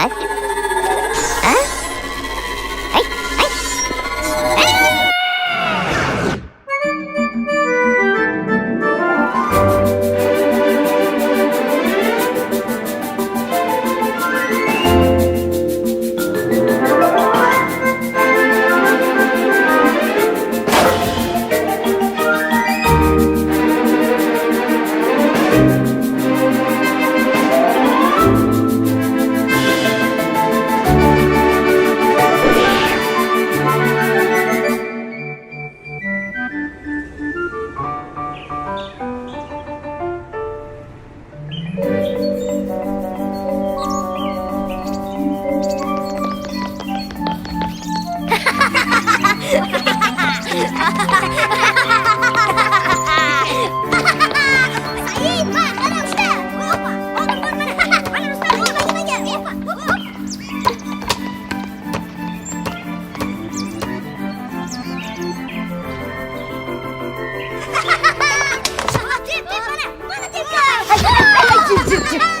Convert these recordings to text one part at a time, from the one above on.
Ha? Ha? Ay, ay.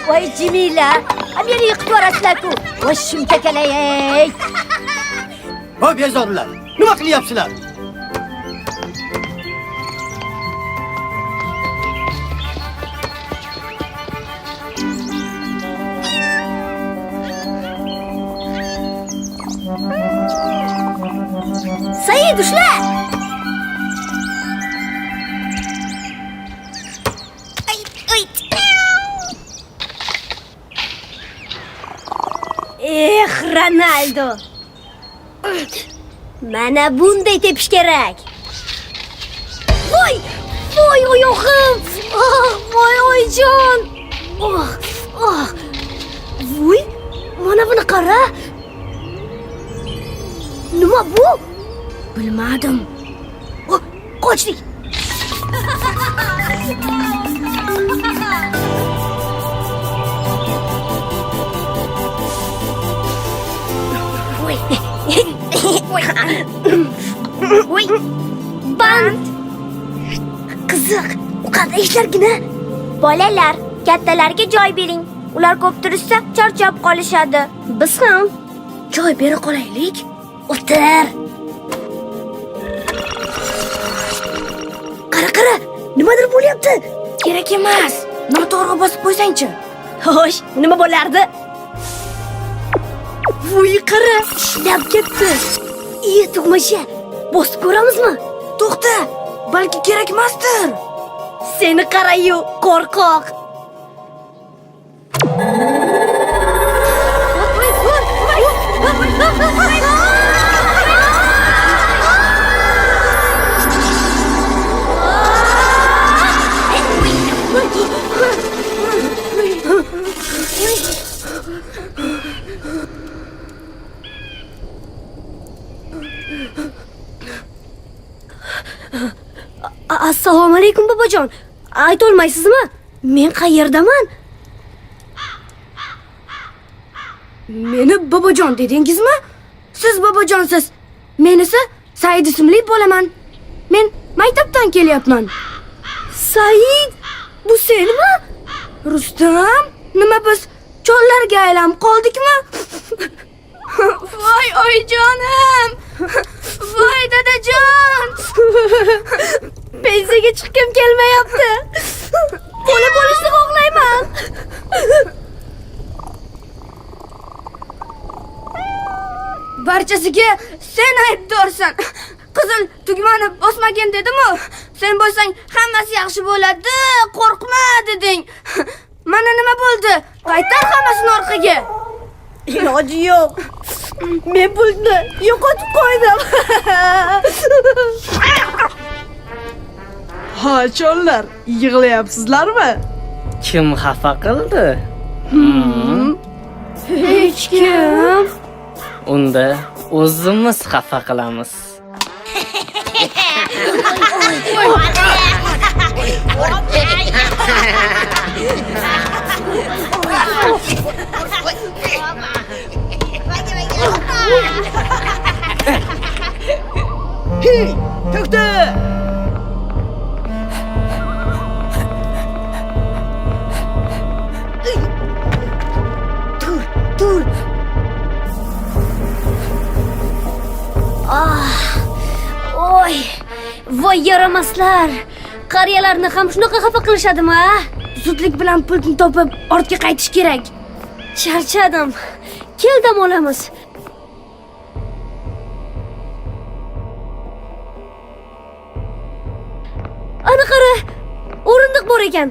Voy Jamila, meni yiqitib yuborasizlar-ku. Voy shumkakalay. Voy bezorilar, nima qilyapsizlar? Said, ushla. Ronaldo. Mana bunday tepish kerak. Voy, voy oyog'im. Voy oyijon. Voy, mana buni qara. Nima bu? Bilmadim. Qochdik. Voy. Band. Qiziq. U qanday ishlargina? Bolalar, kattalarga joy bering. Ular ko'p turishsa charchab qolishadi. Biz ham joy bera qolaylik. O'tir. Qara, nimadir bo'lyapti. Kerak emas. Noto'g'ri bosib qo'ysang-chi. Xo'sh, nima bo'lardi? Voy, qara, ishlab ketdi. Tug'masha, bosib ko'ramizmi? To'xta. Balki kerak emasdir. Seni qara-yu, qo'rqoq. Assalomu alaykum bobojon. Aytolmaysizmi? Men qayerdaman? Meni bobojon dedingizmi? Siz bobojonsiz. Men esa Said ismli bo'laman. Men maktabdan kelyapman. Said, bu senmi? Rustam, nima biz chollarga aylanib qoldikmi? Voy oyijonim. Voy dadajon. Pensiyaga chiqkim kelmayapti. Bola bo'lishni xohlayman. Barchasiga sen aybdorsan. Qizil tugmani bosmagin dedim-ku. Sen bo'lsang hammasi yaxshi bo'ladi, qo'rqma deding. Mana nima bo'ldi? Qaytar hammasini orqaga. Iloji yo'q. Men pulni yo'qotib qo'ydim. Ha, chollar, yig'layapsizlarmi? Kim xafa qildi? Hech kim. Unda o'zimiz xafa qilamiz. Hey, to'xta! Tur. Voy yaramaslar. Qariyalarni ham shunaqa xafa qilishadimi, a? Zudlik bilan pulni topib, ortga qaytish kerak. Charchadim. Kel dam olamiz. Ana qara, o'rindiq bor ekan.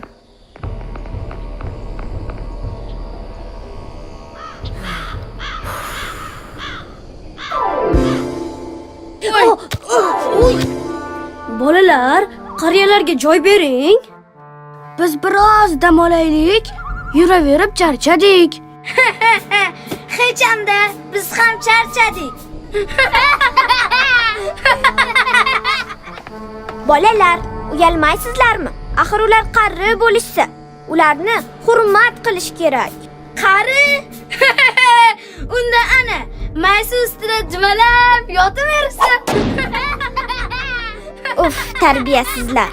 Bolalar, qariyalarga joy bering. Biz biroz dam olaylik. Yuraverib charchadik. Hech hamda biz ham charchadik. Bolalar, uyalmaysizlarmi? Axir ular qari bo'lishsa, ularni hurmat qilish kerak. Qari? Unda ana, maysa ustida jumalab yotaversa. Uf, tarbiyasizlar.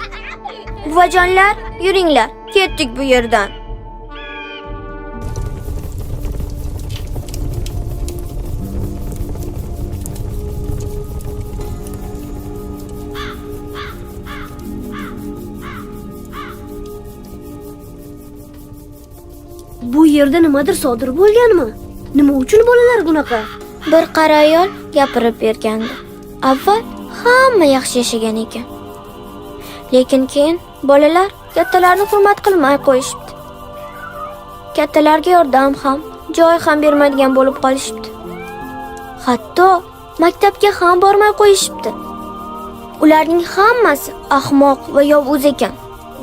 Buvajonlar, yuringlar, ketdik bu yerdan. Bu yerda nimadir sodir bo'lganmi? Nima uchun bolalar bunaqa? Bir qari ayol gapirib bergandi. Avval hamma yaxshi yashagan ekan. Lekin keyin bolalar kattalarni hurmat qilmay qo'yishibdi. Kattalarga yordam ham, joy ham bermaydigan bo'lib qolishibdi. Hatto maktabga ham bormay qo'yishibdi. Ularning hammasi ahmoq va yovuz ekan.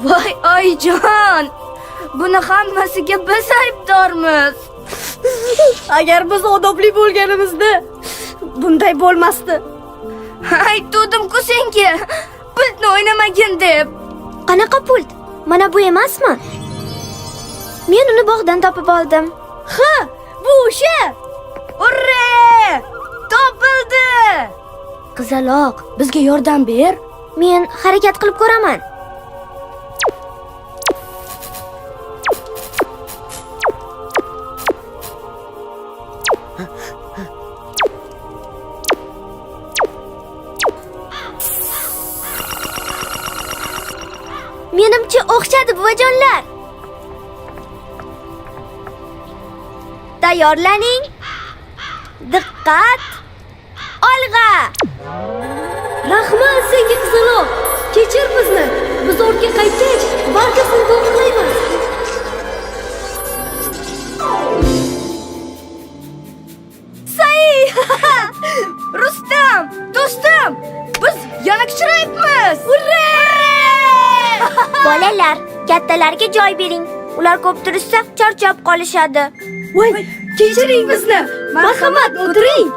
Voy oyijon! Buni hammasiga biz aybdormiz. Agar biz odobli bo'lganimizda bunday bo'lmasdi. Aytdim-ku senga, pultni o'ynamagin deb. Qanaqa pult? Mana bu emasmi? Men uni bog'dan topib oldim. Ha, bu o'sha. Urre! Topildi! Qizaloq, bizga yordam ber. Men harakat qilib ko'raman. Menimcha o'xshadi buvajonlar. Tayyorlaning. Diqqat. Olg'a. Rahmat senga qizaloq. Kechir bizni. Biz ortga qaytgach, barchasini to'g'rilaymiz. Say! Rustam, do'stim, biz yana kuchayibmiz. Urre! Bolalar, kattalarga joy bering. Ular ko'p turishsa, charchab qolishadi. Voy, kechiring bizni. Marhamat, o'tiring.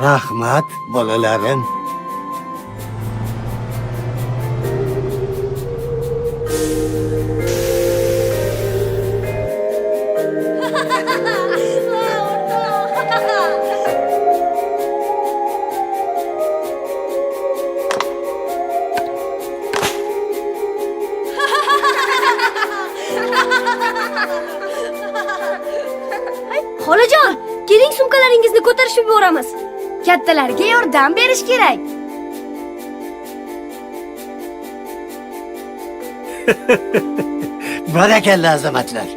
Rahmat, bolalarim. Xolajon, keling sumkalaringizni ko'tarishib yuboramiz. Kattalarga yordam berish kerak. Barakalla azamatlar.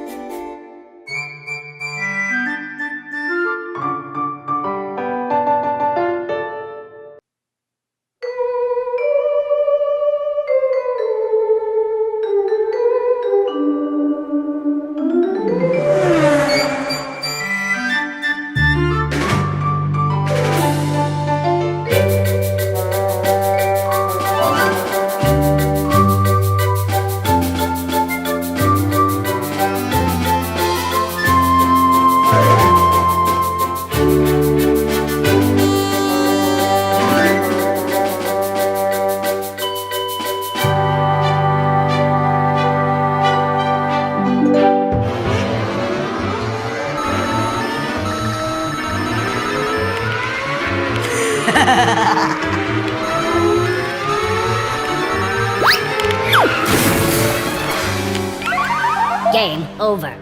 Game over.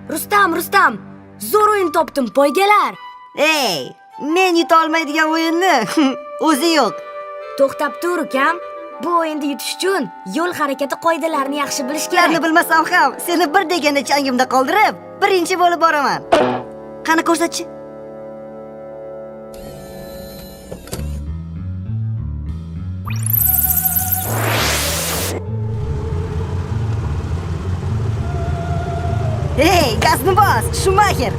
Rustam, zo'r o'yin topdim, poygalar. Ey, men yuta olmaydigan o'yinni o'zi yo'q. To'xtab tur, ukam. Bu o'yinda yutish uchun yo'l harakati qoidalarini yaxshi bilish kerak. Ularni bilmasam ham, seni bir deganda changimda qoldirib, birinchi bo'lib boraman. Qani ko'rsatchi. Hey, gazni bos, Schumacher.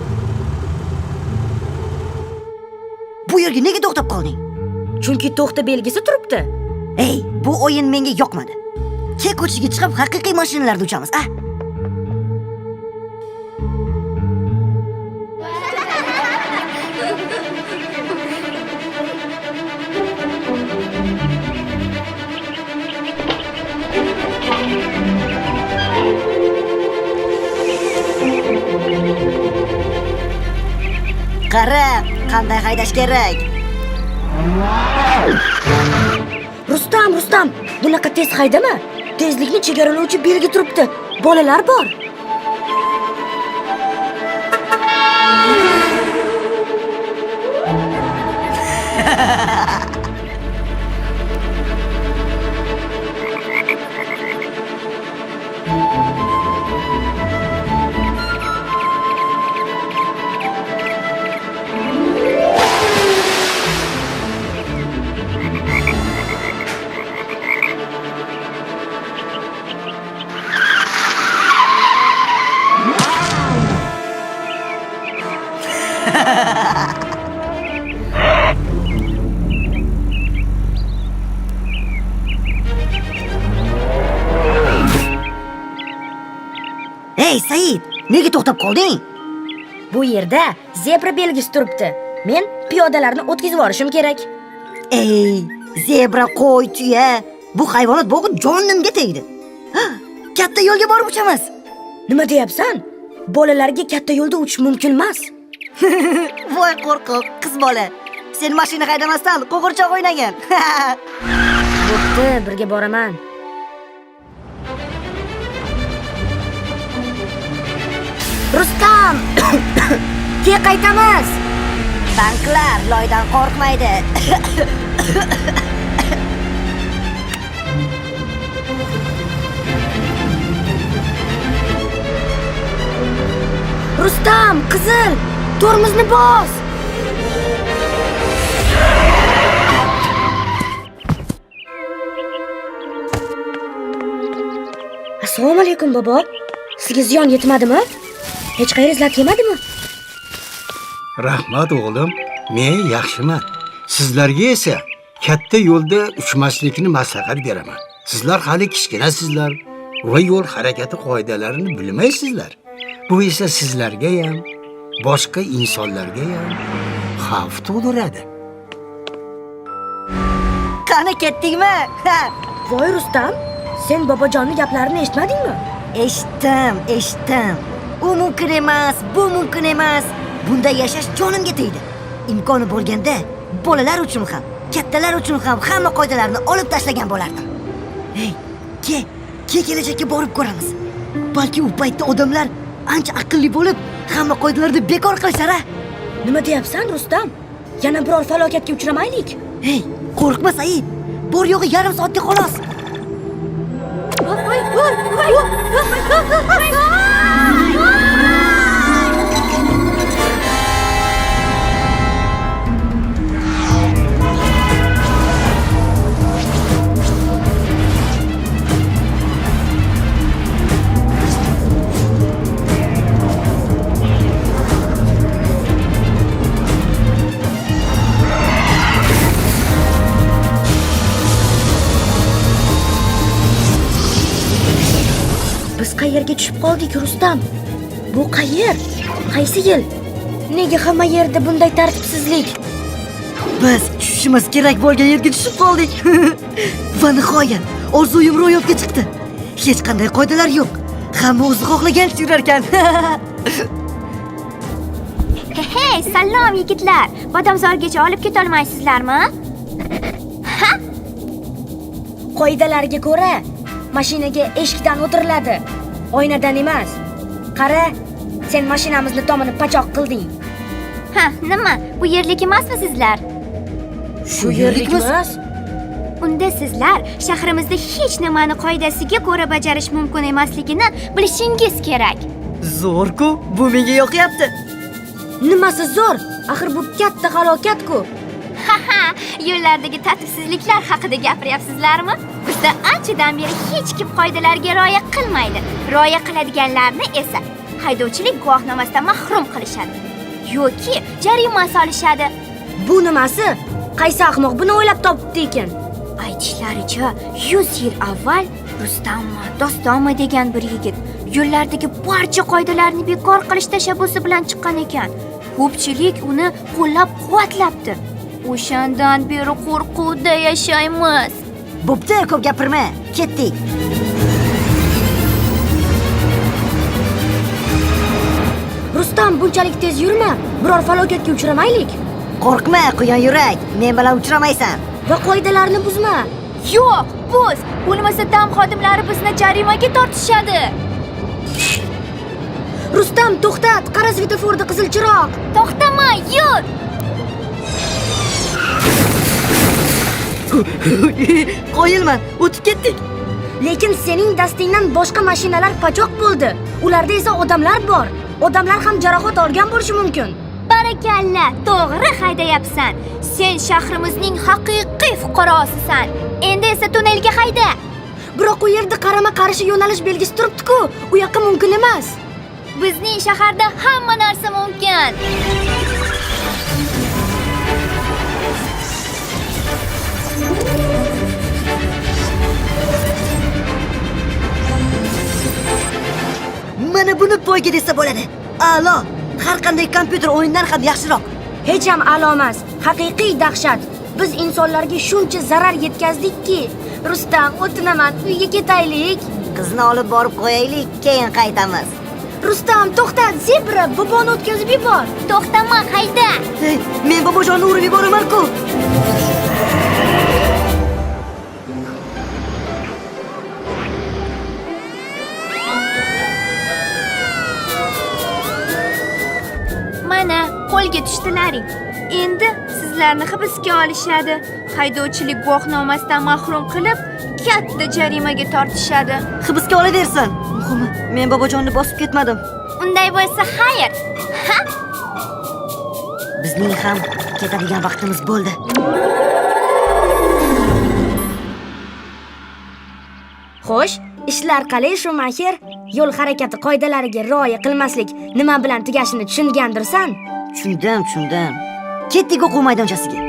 Bu yerga nega to'xtab qolding? Chunki to'xta belgisi turibdi. Hey, bu o'yin menga yoqmadi. Ke ko'chaga chiqib haqiqiy mashinalarda uchamiz, a? Qara, qanday haydash kerak? Rustam, bunaqa tez haydama. Tezlikni chegaralovchi belgi turibdi. Bolalar bor. Hey, Said, nega to'xtab qolding? Bu yerda zebra belgisi turibdi. Men piyodalarni o'tkazib yuborishim kerak. Ey, zebra, qo'y, tuya, bu hayvonot bog'i jonimga tegdi. Katta yo'lga borib uchamiz. Nima deyapsan? Bolalarga katta yo'lda uchish mumkin emas. Voy qo'rqoq qiz bola. Sen mashina haydamasdan qo'g'irchoq o'ynagan. Bo'pti, birga boraman. Rustam! Tez qaytamiz. Banklar loydan qo'rqmaydi. Rustam, qizil, tormozni bos. Assalomu alaykum, bobo. Sizga ziyon yetmadimi? Hech qayeringiz lat yemadimi? Rahmat o'g'lim, men yaxshiman. Sizlarga esa katta yo'lda uchmaslikni maslahat beraman. Sizlar hali kichkinasizlar va yo'l harakati qoidalarini bilmaysizlar. Bu esa sizlarga ham, boshqa insonlarga ham xavf tug'diradi. Qani ketdingmi? Voy Rustam, sen bobojonning gaplarini eshitmadingmi? Eshitdim. U mumkin emas, bu mumkin emas. Bunda yashash jonimga tegdi. Imkoni bo'lganda bolalar uchun ham, kattalar uchun ham hamma qoidalarni olib tashlagan bo'lardim. Hey, kelajakka borib ko'ramiz. Balki u paytda odamlar ancha aqlli bo'lib, hamma qoidalarni bekor qilishar-a. Nima deyapsan, Rustam? Yana biror falokatga uchramaylik. Hey, qo'rqma Said. Bor yo'g'i yarim soatga xolos. Biz qayerga tushib qoldik, Rustam? Bu qayer? Qaysi yil? Nega hamma yerda bunday tartibsizlik? Biz tushishimiz kerak bo'lgan yerga tushib qoldik. Va nihoyat orzuyim ro'yobga chiqdi. Hech qanday qoidalar yo'q. Hamma o'zi xohlagancha yurar ekan. Hey, salom yigitlar. Bodomzorgacha olib keta olmaysizlarmi? Qoidalarga ko'ra mashinaga eshikdan o'tiriladi, oynadan emas. Qara, sen mashinamizni tomini pachoq qilding. Nima? Bu yerlik emasmi sizlar? Shu yerlikmiz. Unda sizlar shahrimizda hech nimani qoidasiga ko'ra bajarish mumkin emasligini bilishingiz kerak. Zo'r-ku, bu menga yoqyapti. Nimasi zo'r? Axir bu katta halokat-ku. Haha, yo'llardagi tartibsizliklar haqida gapiryapsizlarmi? Bizda anchadan beri hech kim qoidalarga rioya qilmaydi. Rioya qiladiganlarni esa haydovchilik guvohnomasidan mahrum qilishadi yoki jarima solishadi. Bu nimasi? Qaysi ahmoq buni o'ylab topibdi ekan? Aytishlaricha, 100 yil avval Rustammi, Dostonmi degan bir yigit yo'llardagi barcha qoidalarni bekor qilish tashabbusi bilan chiqqan ekan. Ko'pchilik uni qo'llab-quvvatlabdi. O'shandan beri qo'rquvda yashaymiz. Bo'pti, ko'p gapirma. Ketdik. Rustam, bunchalik tez yurma. Biror falokatga uchramaylik. Qo'rqma, quyon yurak. Men bilan uchramaysan. Va qoidalarni buzma. Yo'q, buz. Bo'lmasa dam xodimlari bizni jarimaga tortishadi. Rustam, to'xtat. Qara svetoforda qizil chiroq. To'xtama, yur. Qoyilman, o'tib ketdik. Lekin sening dastingdan boshqa mashinalar pachoq bo'ldi. Ularda esa odamlar bor. Odamlar ham jarohat olgan bo'lishi mumkin. Barakalla, to'g'ri haydayapsan. Sen shahrimizning haqiqiy fuqarosisan. Endi esa tunnelga hayda. Biroq u yerda qarama-qarshi yo'nalish belgisi turibdi-ku. U yoqqa mumkin emas. Bizning shaharda hamma narsa mumkin. Mana buni poyga desa bo'ladi. A'lo. Har qanday kompyuter o'yindan ham yaxshiroq. Hech ham a'lo emas. Haqiqiy dahshat. Biz insonlarga shuncha zarar yetkazdik-ki. Rustam, o'tinaman, uyga ketaylik. Qizni olib borib qo'yaylik, keyin qaytamiz. Rustam, to'xtat, zebra, boboni o'tkazib yubor. To'xtama, hayda. Hey, men bobojonni urib yuboraman-ku. Mana, qo'lga tushdilaring. Endi sizlarni hibsga olishadi. Haydovchilik guvohnomasidan mahrum qilib, katta jarimaga tortishadi. Hibsga olaversin. Muhimi, men bobojonni bosib ketmadim. Unday bo'lsa, xayr. Ha? Bizning ham ketadigan vaqtimiz bo'ldi. Xo'sh, ishlar qalay shu mahir? Yo'l harakati qoidalariga rioya qilmaslik nima bilan tugashini tushungandirsan? Tushundim. Ketdik o'quv maydonchasiga.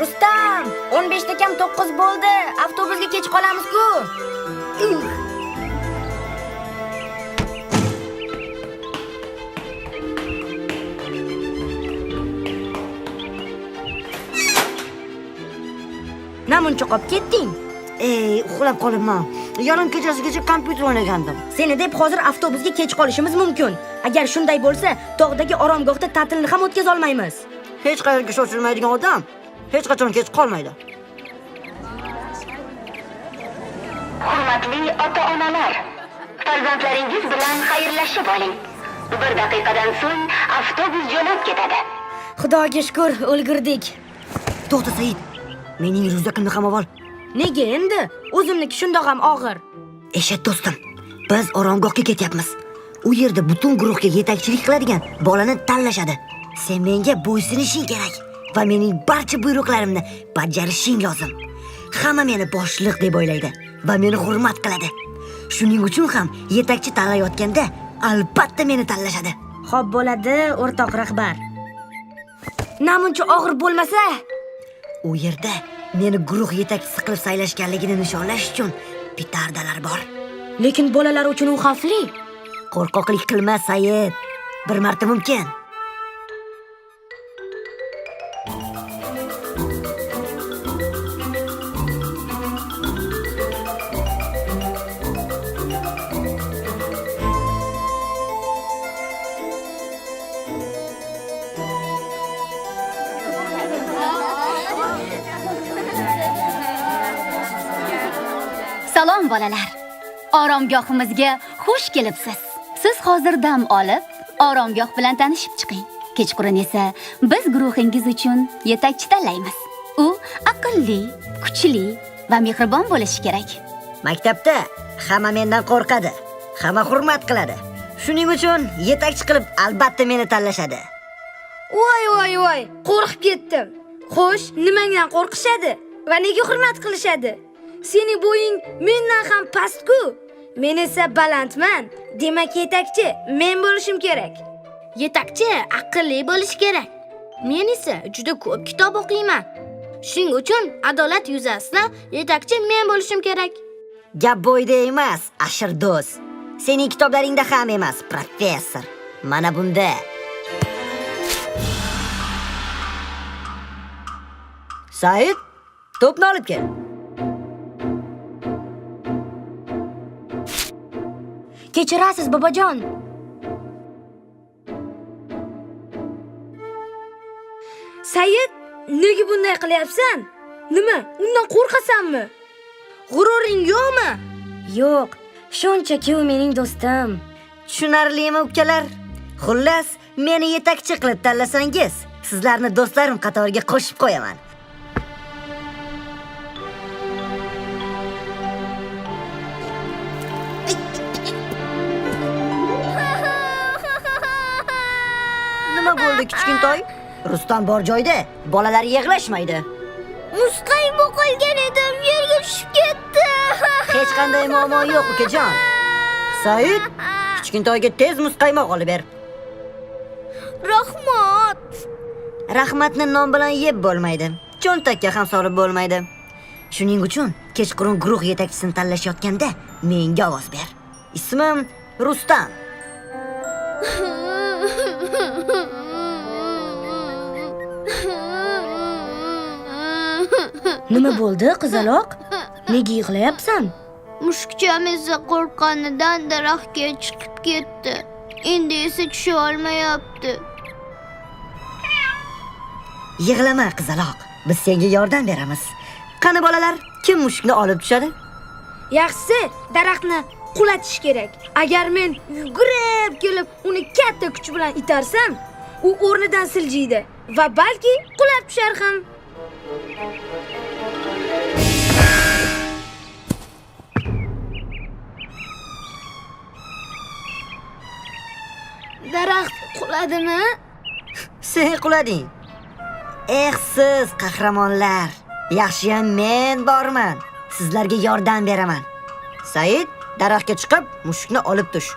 Rustam, 15 da kam 9 bo'ldi. Avtobusga kech qolamiz-ku. Namuncha qolib ketding? Uxlab qolibman. Yarim kechasigacha kompyuter o'ynagandim. Seni deb hozir avtobusga kech qolishimiz mumkin. Agar shunday bo'lsa, tog'dagi oromgohda ta'tilni ham o'tkaza olmaymiz. Hech qayerga shoshilmaydigan odam hech qachon kech qolmaydi. Hurmatli ota-onalar, farzandlaringiz bilan xayrlashib oling. 1 daqiqadan so'ng avtobus jo'nab ketadi. Xudoga shukr, ulgurdik. To'xta Said. Mening ryukzakimni ham ol. Nega endi? O'zimniki shundoq ham og'ir. Eshit do'stim, biz oromgohga ketyapmiz. U yerda butun guruhga yetakchilik qiladigan bolani tanlashadi. Sen menga bo'ysunishing kerak va mening barcha buyruqlarimni bajarishing lozim. Hamma meni boshliq deb o'ylaydi va meni hurmat qiladi. Shuning uchun ham yetakchi tanlayotganda albatta meni tanlashadi. Xo'p bo'ladi, o'rtoq rahbar. Namuncha og'ir bo'lmasa, U yerda meni guruh yetakchisi qilib saylashganligini nishonlash uchun petardalar bor. lekin bolalar uchun u xavfli. Qo'rqoqlik qilma, Said. Bir marta mumkin. Salom bolalar. Oromgohimizga xush kelibsiz. Siz hozir dam olib, oromgoh bilan tanishib chiqing. Kechqurun esa biz guruhingiz uchun yetakchi tanlaymiz. U aqlli, kuchli va mehribon bo'lishi kerak. Maktabda hamma mendan qo'rqadi, hamma hurmat qiladi. Shuning uchun yetakchi qilib albatta meni tanlashadi. Voy, qo'rqib ketdim. Xo'sh, nimangdan qo'rqishadi va nega hurmat qilishadi? Sening bo'ying mendan ham past-ku. Men esa balandman. Demak, yetakchi men bo'lishim kerak. Yetakchi aqlli bo'lishi kerak. Men esa juda ko'p kitob o'qiyman. Shuning uchun adolat yuzasidan yetakchi men bo'lishim kerak. Gap bo'yda emas, ashirdo'z. Sening kitoblaringda ham emas, professor. Mana bunda. Said, to'pni olib kel. Kechirasiz, bobojon. Said, nega bunday qilyapsan? Nima? Undan qo'rqasanmi? G'ururing yo'qmi? Yo'q, shunchaki u mening do'stim. Tushunarlimi, ukalar? Xullas, meni yetakchi qilib tanlasangiz, sizlarni do'stlarim qatoriga qo'shib qo'yaman. Nima bo'ldi, kichkintoy? Rustam bor joyda bolalar yig'lashmaydi. Muzqaymoq qolgan edim, yerga tushib ketdi. Hech qanday muammo yo'q, ukajon. Said, kichkintoyga tez muzqaymoq olib ber. Rahmat. Rahmatni non bilan yeb bo'lmaydi. Cho'ntakka ham solib bo'lmaydi. Shuning uchun kechqurun guruh yetakchisini tanlashayotganda menga ovoz ber. Ismim Rustam. Nima bo'ldi, qizaloq? Nega yig'layapsan? Mushukcham esa qo'rqqanidan daraxtga chiqib ketdi. Endi esa tusha olmayapti. Yig'lama, qizaloq. Biz senga yordam beramiz. Qani bolalar, kim mushukni olib tushadi? Yaxshisi, daraxtni qulatish kerak. Agar men yugurib kelib uni katta kuch bilan itarsam, u o'rnidan siljiydi va balki qulab tushar ham. Daraxt quladimi? Sen qulading. Siz qahramonlar. Yaxshiyam men borman. Sizlarga yordam beraman. Said, daraxtga chiqib, mushukni olib tush.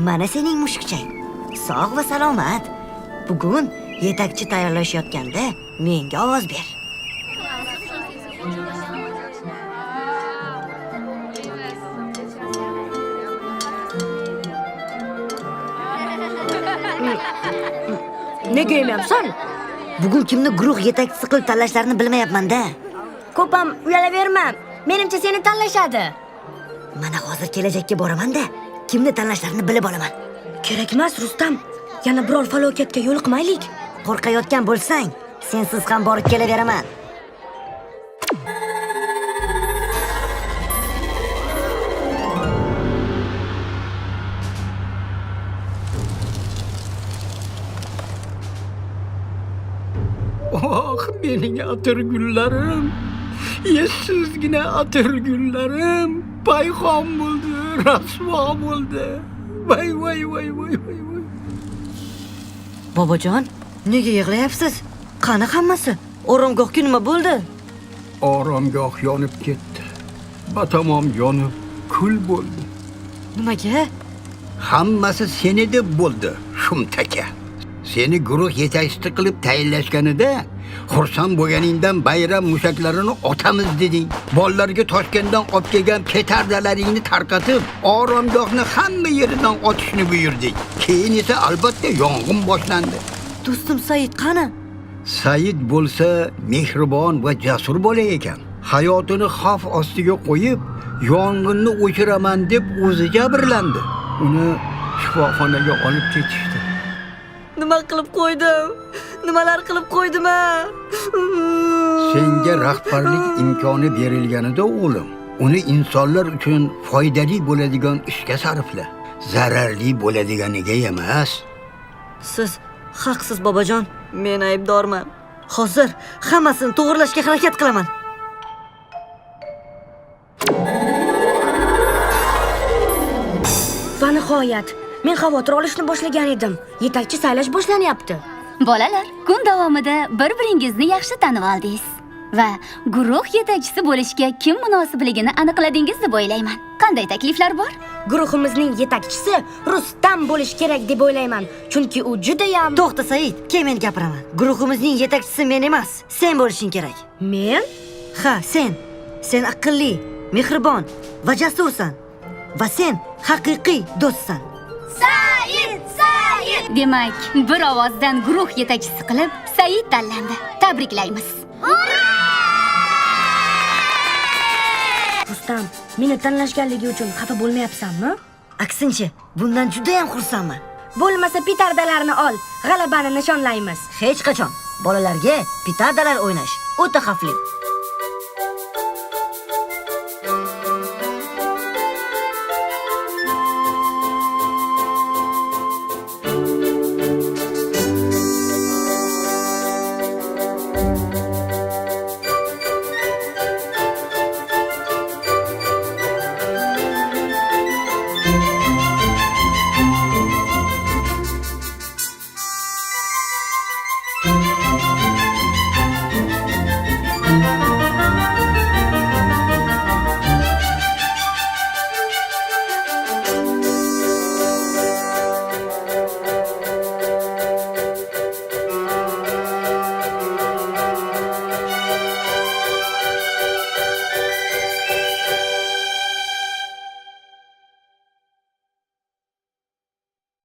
Mana sening mushukchang. Sog' va salomat. Bugun yetakchi tayyorlashayotganda menga ovoz ber. Nega yemyapsan? Bugun kimni guruh yetakchisi qilib tanlashlarini bilmayapman-da. Ko'p ham uyalaverma. Menimcha seni tanlashadi. Mana hozir kelajakka boraman-da. kimni tanlashlarini bilib olaman. Kerak emas, Rustam. Yana biror falokatga yo'liqmaylik. Qo'rqayotgan bo'lsang, sensiz ham borib kelaveraman. Oh, mening atirgullarim. Yessizgina atirgullarim. Payxon bo'ldi, rasvo bo'ldi. Voy. Bobojon, nega yig'layapsiz? Qani hammasi? Oromgohga nima bo'ldi? Oromgoh yonib ketdi. Batamom yonib, kul bo'ldi. Nimaga? Hammasi seni deb bo'ldi, shumtaka. Seni guruh yetakchisi qilib tayinlashganida xursand bo'lganingdan bayram mushaklarini otamiz deding. Bolalarga Toshkentdan olib kelgan petardalaringni tarqatib, oromgohni hamma yeridan otishni buyurding. Keyin esa albatta yong'in boshlandi. Do'stim Said qani? Said bo'lsa mehribon va jasur bola ekan. Hayotini xavf ostiga qo'yib, yong'inni o'chiraman deb o'zi jabrlandi. Uni shifoxonaga olib ketishdi. Nima qilib qo'ydim? Nimalar qilib qo'ydim-a? Senga rahbarlik imkoni berilganida o'g'lim, uni insonlar uchun foydali bo'ladigan ishga sarfla. Zararli bo'ladiganiga emas. Siz haqsiz, bobojon. Men aybdorman. Hozir hammasini to'g'rilashga harakat qilaman. Va nihoyat, men xavotir olishni boshlagan edim. Yetakchi saylash boshlanyapti. Bolalar, kun davomida bir-biringizni yaxshi tanib oldingiz va guruh yetakchisi bo'lishga kim munosibligini aniqladingiz deb o'ylayman. Qanday takliflar bor? Guruhimizning yetakchisi Rustam bo'lish kerak deb o'ylayman, chunki u juda ham... To'xta Said, keyin men gapiraman. Guruhimizning yetakchisi men emas, sen bo'lishing kerak. Men? Ha, sen. Sen aqlli, mehribon va jasursan. Va sen haqiqiy do'stsan. Demak, bir ovozdan guruh yetakchisi qilib Said tanlandi. Tabriklaymiz. Rustam, meni tanlashganligi uchun xafa bo'lmayapsanmi? Aksincha, bundan juda ham xursandman. Bo'lmasa petardalarni ol, g'alabani nishonlaymiz. Hech qachon bolalarga petardalar o'ynash o'ta xavfli.